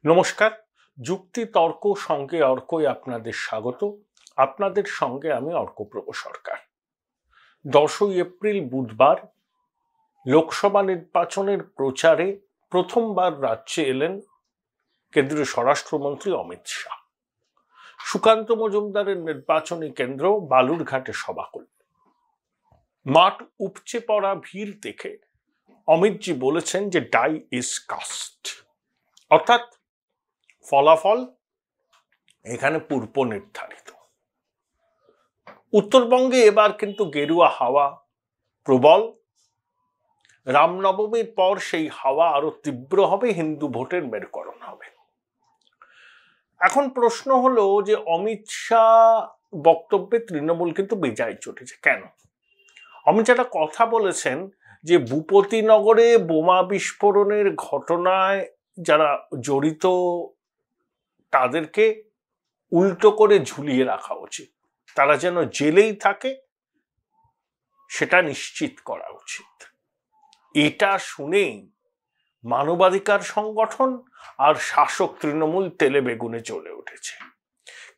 নমস্কার। যুক্তি তর্ক সঙ্গে অর্কই আপনাদের স্বাগত। আপনাদের সঙ্গে আমি অর্কপ্রভ সরকার। 10ই এপ্রিল বুধবার লোকসভা নির্বাচনের প্রচারে প্রথমবার রাজ্যে এলেন কেন্দ্রীয় স্বরাষ্ট্রমন্ত্রী অমিত শাহ। সুকান্ত মজুমদারের নির্বাচনী কেন্দ্র বালুরঘাটে সভা করলেন। মাঠ উপচে পড়া ভিড় দেখে অমিতজি বলেছেন যে ডাই ইজ কাস্ট, অর্থাৎ ফলাফল এখানে পূর্ব নির্ধারিত। উত্তরবঙ্গে এবার কিন্তু গেরুয়া হাওয়া প্রবল। রামনবমীর পর সেই হাওয়া আরো তীব্র হবে, হিন্দু ভোটের মেরুকরণ হবে। এখন প্রশ্ন হলো যে অমিত শাহ বক্তব্যে তৃণমূল কিন্তু বেজায় চটেছে কেন? অমিত শাহ কথা বলেছেন যে ভূপতিনগরে বোমা বিস্ফোরণের ঘটনায় যারা জড়িত তাদেরকে উল্টো করে ঝুলিয়ে রাখা উচিত, তারা যেন জেলেই থাকে সেটা নিশ্চিত করা উচিত। এটা শুনেই মানবাধিকার সংগঠন আর শাসক তৃণমূল তেলে বেগুনে জ্বলে উঠেছে।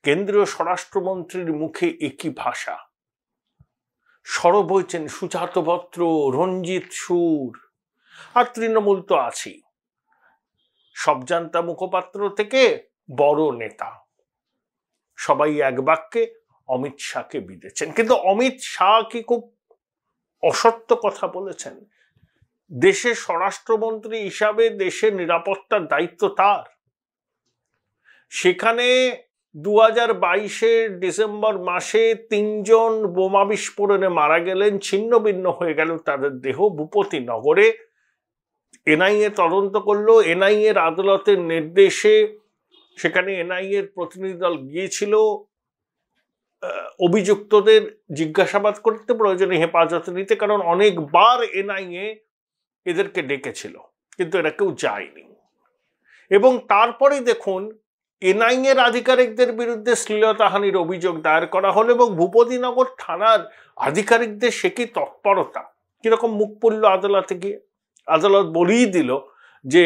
কেন্দ্রীয় স্বরাষ্ট্রমন্ত্রীর মুখে একই ভাষা, সরব হয়েছেন সুজাত বত্র, রঞ্জিত সুর, আর তৃণমূল তো আছেই, সবজান্তা মুখপাত্র থেকে বড় নেতা সবাই এক বাক্যে অমিত শাহকে বিঁধেছেন। কিন্তু অমিত শাহ কি খুব অসত্য কথা বলেছেন? দেশের স্বরাষ্ট্রমন্ত্রী হিসাবে দেশের নিরাপত্তার দায়িত্ব তার। সেখানে 2022-এর ডিসেম্বর মাসে 3 জন বোমা বিস্ফোরণে মারা গেলেন, ছিন্ন ভিন্ন হয়ে গেল তাদের দেহ ভূপতিনগরে। এনআইএ তদন্ত করলো, এনআইএ এর আদালতের নির্দেশে সেখানে এনআইএ এর প্রতিনিধি দল গিয়েছিল অভিযুক্তদের জিজ্ঞাসাবাদ করতে, প্রয়োজনে হেফাজতে নিতে, কারণ অনেকবার এনআইএ এদেরকে ডেকেছিল কিন্তু এরা কেউ যায়নি। এবং তারপরে দেখুন এনআইএ এর আধিকারিকদের বিরুদ্ধে শ্লীলতাহানির অভিযোগ দায়ের করা হলো এবং ভূপতিনগর থানার আধিকারিকদের সে কি তৎপরতা, কিরকম মুখ পড়ল আদালতে গিয়ে। আদালত বলেই দিল যে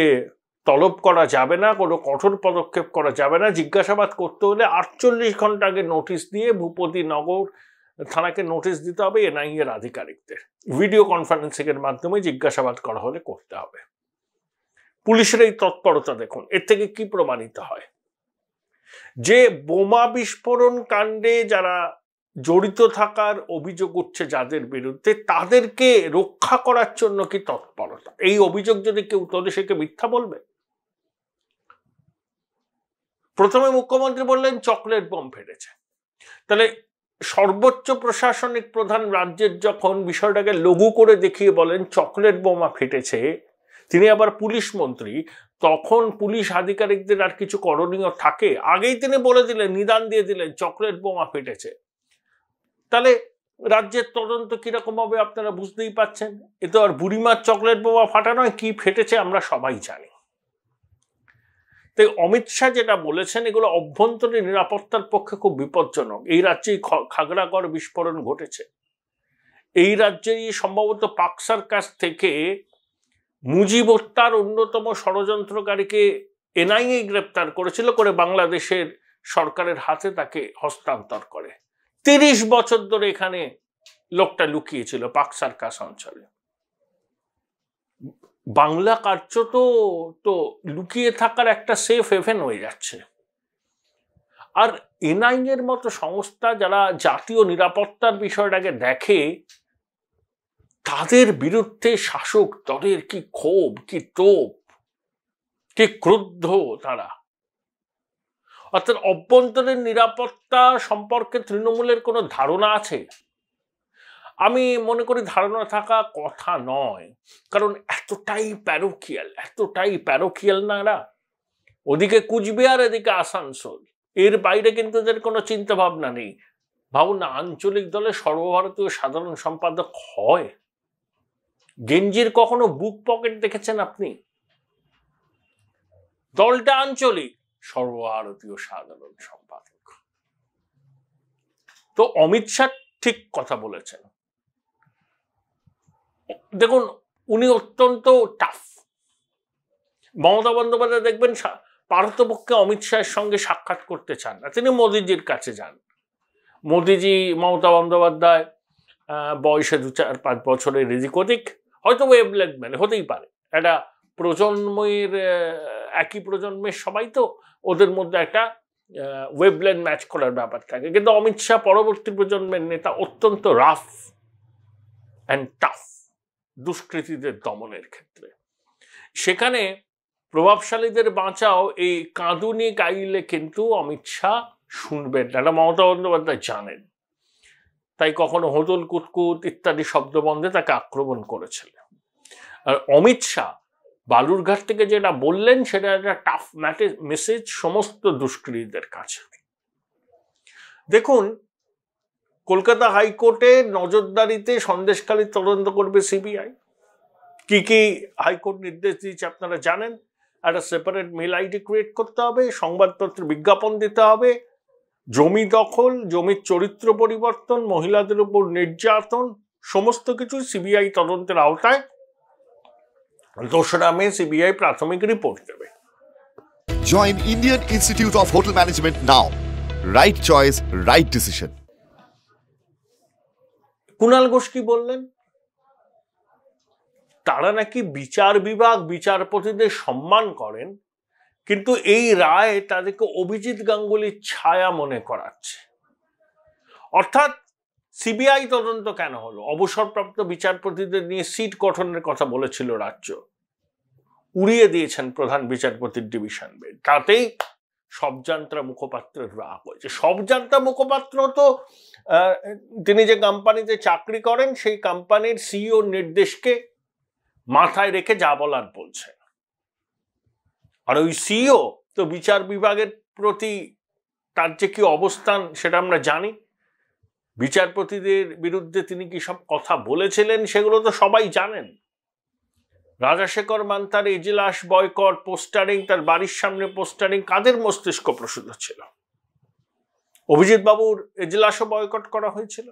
তলব করা যাবে না, কোনো কঠোর পদক্ষেপ করা যাবে না, জিজ্ঞাসাবাদ করতে হলে 48 ঘন্টা আগে নোটিশ দিয়ে ভূপতিনগর থানাকে নোটিশ দিতে হবে এনআইএ এর আধিকারিকদের। ভিডিও কনফারেন্সিং এর মাধ্যমে জিজ্ঞাসাবাদ করা হলে করতে হবে। পুলিশের এই তৎপরতা দেখুন, এর থেকে কি প্রমাণিত হয়? যে বোমা বিস্ফোরণ কাণ্ডে যারা জড়িত থাকার অভিযোগ উঠছে যাদের বিরুদ্ধে, তাদেরকে রক্ষা করার জন্য কি তৎপরতা। এই অভিযোগ যদি কেউ তোলে সে কি মিথ্যা বলবে? প্রথমে মুখ্যমন্ত্রী বললেন চকলেট বোম ফেটেছে, তাহলে সর্বোচ্চ প্রশাসনিক প্রধান রাজ্যের যখন বিষয়টাকে লঘু করে দেখিয়ে বলেন চকলেট বোমা ফেটেছে, তিনি আবার পুলিশ মন্ত্রী, তখন পুলিশ আধিকারিকদের আর কিছু করণীয় থাকে? আগেই তিনি বলে দিলেন, নিদান দিয়ে দিলেন চকলেট বোমা ফেটেছে, তাহলে রাজ্যের তদন্ত কিরকম হবে আপনারা বুঝতেই পাচ্ছেন। এ তো আর বুড়িমার চকলেট বোমা ফাটা নয়, কি ফেটেছে আমরা সবাই জানি। তাই অমিত শাহ যেটা বলেছেন এগুলো অভ্যন্তরীণ নিরাপত্তার পক্ষে খুব বিপজ্জনক। এই রাজ্যেই খাগড়াগড় বিস্ফোরণ ঘটেছে, এই রাজ্যেই সম্ভবত পাকসার কাছ থেকে মুজিব হত্যার অন্যতম ষড়যন্ত্রকারীকে এনআইএ গ্রেপ্তার করেছিল, করে বাংলাদেশের সরকারের হাতে তাকে হস্তান্তর করে। 30 বছর ধরে এখানে লোকটা লুকিয়েছিল পাকসার কাছ অঞ্চলে। বাংলা কার্যত তো লুকিয়ে থাকার একটা সেফ হেভেন হয়ে যাচ্ছে। আর এনআইএ এর মতো সংস্থা যারা জাতীয় নিরাপত্তার বিষয়টাকে দেখে, তাদের বিরুদ্ধে শাসক দলের কি ক্ষোভ, কি তোপ, কি ক্রুদ্ধ তারা। অর্থাৎ অভ্যন্তরীণ নিরাপত্তা সম্পর্কে তৃণমূলের কোনো ধারণা আছে? আমি মনে করি ধারণা থাকা কথা নয়, কারণ এতটাই প্যারোকিয়াল না এরা। ওদিকে কুচবিহার, এদিকে আসানসোল, এর বাইরে কিন্তু এদের কোনো চিন্তা ভাবনা নেই। ভাবুন না, আঞ্চলিক দলে সর্বভারতীয় সাধারণ সম্পাদক হয়। গেঞ্জির কখনো বুক পকেট দেখেছেন আপনি? দলটা আঞ্চলিক, সর্বভারতীয় সাধারণ সম্পাদক। তো অমিত শাহ ঠিক কথা বলেছেন। দেখুন উনি অত্যন্ত টাফ। মমতা বন্দ্যোপাধ্যায় দেখবেন পারতপক্ষে অমিত শাহের সঙ্গে সাক্ষাৎ করতে চান না, তিনি মোদিজির কাছে যান। মোদিজি মমতা বন্দ্যোপাধ্যায় বয়সে 2-4-5 বছরের এদিক ওদিক, হয়তো ওয়েভলেন্থ মানে হতেই পারে, একটা প্রজন্মের একই প্রজন্মের সবাই, তো ওদের মধ্যে একটা ওয়েভলেন্থ ম্যাচ করার ব্যাপার থাকে। কিন্তু অমিত শাহ পরবর্তী প্রজন্মের নেতা, অত্যন্ত রাফ অ্যান্ড টাফ দুষ্কৃতীদের দমনের ক্ষেত্রে। সেখানে প্রভাবশালীদের বাঁচাও এই কাঁদুনি গাইলে কিন্তু অমিত শাহ শুনবেন না, এটা মমতা বন্দ্যোপাধ্যায় জানেন। তাই কখনো হোদল কুতকুত ইত্যাদি শব্দবন্ধে তাকে আক্রমণ করেছিলেন। আর অমিত শাহ বালুরঘাট থেকে যেটা বললেন সেটা একটা টাফ মেসেজ সমস্ত দুষ্কৃতীদের কাছে। দেখুন, কলকাতা হাইকোর্টের নজরদারিতে সন্দেশখালী তদন্ত করবে সিবিআই। কি কি হাইকোর্ট নির্দেশ দিয়েছে আপনারা জানেন। একটা সেপারেট মেল আইডি ক্রিয়েট করতে হবে, সংবাদপত্রে বিজ্ঞাপন দিতে হবে, জমি দখল, জমির চরিত্র পরিবর্তন, মহিলাদের উপর নির্যাতন, সমস্ত কিছু সিবিআই তদন্তের আওতায়। 2রা মে সিবিআই প্রাথমিক রিপোর্ট দেবে। Join Indian Institute of Hotel Management now. Right choice, right decision. Kunal Ghosh কি বললেন? তারা নাকি বিচার বিভাগ, বিচারপতিদের সম্মান করেন, কিন্তু এই রায় তাদেরকে অভিজিৎ গাঙ্গুলির ছায়া মনে করাচ্ছে। অর্থাৎ সিবিআই তদন্ত কেন হলো? অবসরপ্রাপ্ত বিচারপতিদের নিয়ে সিট গঠনের কথা বলেছিল রাজ্য, উড়িয়ে দিয়েছেন প্রধান বিচারপতির ডিভিশন বেঞ্চ। তাতেই সবজান্তা মুখোপাত্রের রাগ হয়েছে। সবজান্তা মুখোপাত্র তো তিনি যে কোম্পানিতে চাকরি করেন সেই কোম্পানির সিইওর নির্দেশকে মাথায় রেখে যা বলার বলছেন। আর ওই সিইও তো বিচার বিভাগের প্রতি তার যে কি অবস্থান সেটা আমরা জানি। বিচারপতিদের বিরুদ্ধে তিনি কি সব কথা বলেছিলেন সেগুলো তো সবাই জানেন। রাজাশেখর মান্তার এজলাস বয়কট, পোস্টারিং, তার বাড়ির সামনে পোস্টারিং, কাদের মস্তিষ্ক প্রসূত ছিল? অভিজিৎ বাবুর এজলাসও বয়কট করা হয়েছিল।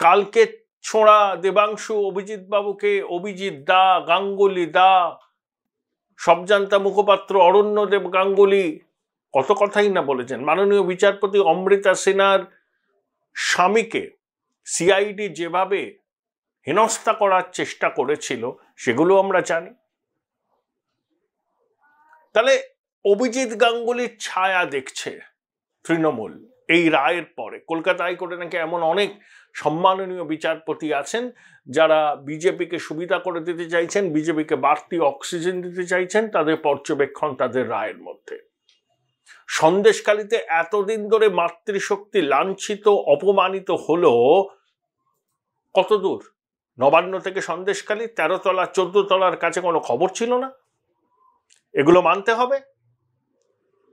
কালকে ছোঁড়া দেবাংশু অভিজিৎ বাবুকে অভিজিৎ দা, গাঙ্গুলি দা, সবজান্তা মুখপাত্র অরণ্যদেব গাঙ্গুলি কত কথাই না বলেছেন। মাননীয় বিচারপতি অমৃতা সিনহার স্বামীকে সিআইডি যেভাবে হেনস্থা করার চেষ্টা করেছিল সেগুলো আমরা জানি। তাহলে অভিজিৎ গাঙ্গুলির ছায়া দেখছে তৃণমূল এই রায়ের পরে। কলকাতা হাইকোর্টে নাকি এমন অনেক সম্মাননীয় বিচারপতি আছেন যারা বিজেপিকে সুবিধা করে দিতে চাইছেন, বিজেপিকে বাড়তি অক্সিজেন দিতে চাইছেন, তাদের পর্যবেক্ষণ তাদের রায়ের মধ্যে। সন্দেশখালীতে এতদিন ধরে মাতৃশক্তি লাঞ্ছিত অপমানিত হলো কত দূর? নবান্ন থেকে সন্দেশখালী 13 তলা 14 তলার কাছে কোনো খবর ছিল না। এগুলো মানতে হবে।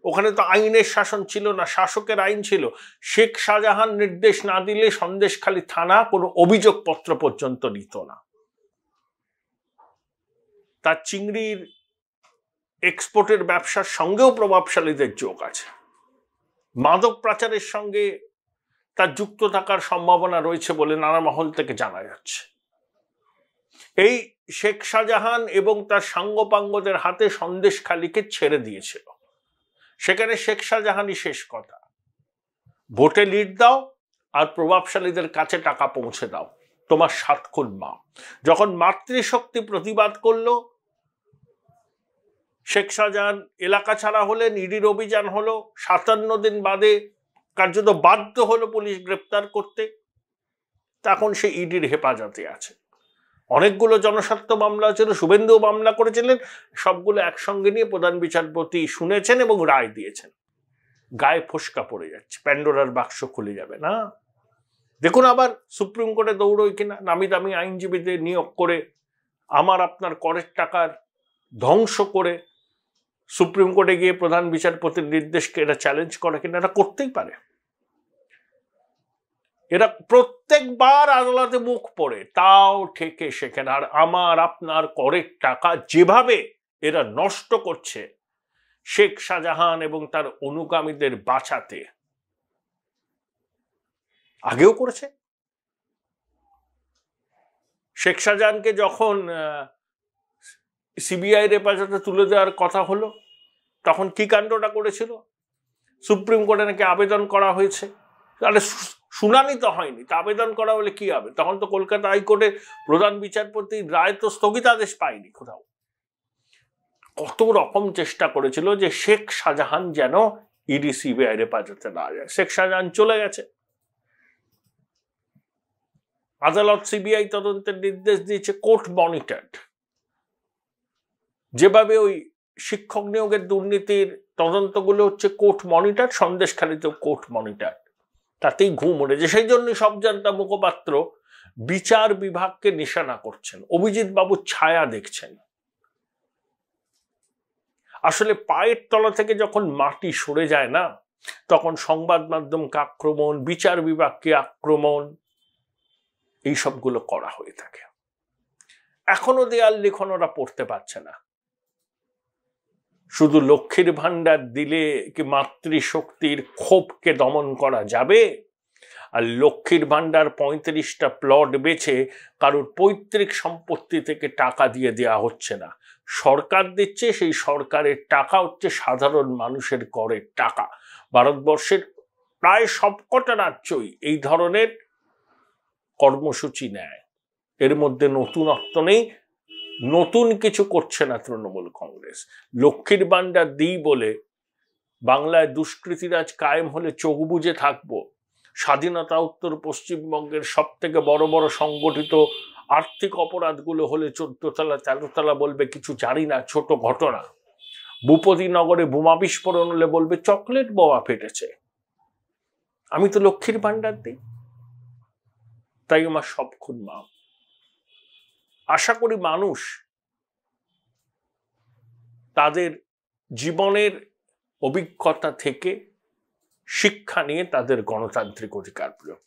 ওখানে তো আইনের শাসন ছিল না, শাসকের আইন ছিল। শেখ শাহজাহান নির্দেশ না দিলে সন্দেশখালী থানা কোনো অভিযোগপত্র পর্যন্ত নিত না। তার চিংড়ির এক্সপোর্টের ব্যবসার সঙ্গেও প্রভাবশালীদের যোগ আছে। মাদক পাচারের সঙ্গে তার যুক্ত থাকার সম্ভাবনা রয়েছে বলে নানা মহল থেকে জানা যাচ্ছে। এই শেখ শাহজাহান এবং তার সাঙ্গপাঙ্গদের হাতে সন্দেশখালীকে ছেড়ে দিয়েছিল। সেখানে শেখ শাহজাহানই শেষ কথা। ভোটে লিড দাও আর প্রভাবশালীদের কাছে টাকা পৌঁছে দাও, তোমার 7 খুন মা। যখন মাতৃশক্তি প্রতিবাদ করলো, শেখ শাহজাহান এলাকা ছাড়া হলেন, ইডির অভিযান হলো, 57 দিন বাদে কার্যত বাধ্য হলো পুলিশ গ্রেপ্তার করতে। তখন সে ইডির হেফাজতে আছে। অনেকগুলো জনস্বার্থ মামলা ছিল, শুভেন্দু মামলা করেছিলেন, সবগুলো একসঙ্গে নিয়ে প্রধান বিচারপতি শুনেছেন এবং রায় দিয়েছেন। গায়ে ফোসকা পড়ে যাচ্ছে, প্যান্ডোরার বাক্স খুলে যাবে না। দেখুন আবার সুপ্রিম কোর্টে দৌড়ই কিনা, নামি দামি আইনজীবীদের নিয়োগ করে আমার আপনার করের টাকার ধ্বংস করে সুপ্রিম কোর্টে গিয়ে প্রধান বিচারপতির নির্দেশকে এটা চ্যালেঞ্জ করে কিনা। এটা করতেই পারে। এরা প্রত্যেকবার আদালতে মুখ পড়ে, তাও ঠেকে সেখানে। আর আমার আপনার করের টাকা যেভাবে এরা নষ্ট করছে শেখ শাহজাহান এবং তার অনুগামীদের বাঁচাতে, আগেও করেছে। শেখ শাহজাহানকে যখন সিবিআই হেফাজতে তুলে দেওয়ার কথা হলো, তখন কি কাণ্ডটা করেছিল? সুপ্রিম কোর্টে নাকি আবেদন করা হয়েছে, তাহলে শুনানি তো হয়নি, তা আবেদন করা হলে কি হবে? তখন তো কলকাতা হাইকোর্টের প্রধান বিচারপতির রায় তো স্থগিতাদেশ পায়নি কোথাও। কত রকম চেষ্টা করেছিল যে শেখ শাহজাহান যেন ইডি সিবিআই হেফাজতে না যায়। শেখ শাহজাহান চলে গেছে, আদালত সিবিআই তদন্তের নির্দেশ দিয়েছে, কোর্ট মনিটরড। যেভাবে ওই শিক্ষক নিয়োগের দুর্নীতির তদন্তগুলো হচ্ছে কোর্ট মনিটর, সন্দেশখালীতেও কোর্ট মনিটর, তাতেই ঘুম উড়েছে। সেই জন্য সবজান্তা মুখপাত্র বিচার বিভাগকে নিশানা করছেন, অভিজিৎ বাবুর ছায়া দেখছেন। আসলে পায়ের তলা থেকে যখন মাটি সরে যায় না, তখন সংবাদ মাধ্যমকে আক্রমণ, বিচার বিভাগকে আক্রমণ, এই সবগুলো করা হয়ে থাকে। এখনো দেয়াল লিখন ওরা পড়তে পারছে না। শুধু লক্ষ্মীর ভান্ডার দিলে কি মাতৃশক্তির ক্ষোভকে দমন করা যাবে? আর লক্ষ্মীর ভান্ডার 35টা প্লট বেচে কারোর পৈতৃক সম্পত্তি থেকে টাকা দিয়ে দেওয়া হচ্ছে না, সরকার দিচ্ছে। সেই সরকারের টাকা হচ্ছে সাধারণ মানুষের করের টাকা। ভারতবর্ষের প্রায় সবকটা রাজ্যই এই ধরনের কর্মসূচি নেয়। এর মধ্যে নতুনত্ব নেই, নতুন কিছু করছে না তৃণমূল কংগ্রেস। লক্ষ্মীর ভান্ডার দিই বলে বাংলায় দুষ্কৃতিরাজ কায়েম হলে চোখ বুজে থাকবো? স্বাধীনতা উত্তর পশ্চিমবঙ্গের সব থেকে বড় বড় সংগঠিত আর্থিক অপরাধগুলো হলে 14 তলা 13 তলা বলবে কিছু জানি না, ছোট ঘটনা। ভূপতিনগরে বোমা বিস্ফোরণ হলে বলবে চকলেট বোমা ফেটেছে। আমি তো লক্ষ্মীর ভান্ডার দিই, তাই আমার সব খুন মাপ। আশা করি মানুষ তাদের জীবনের অভিজ্ঞতা থেকে শিক্ষা নিয়ে তাদের গণতান্ত্রিক অধিকার প্রয়োগ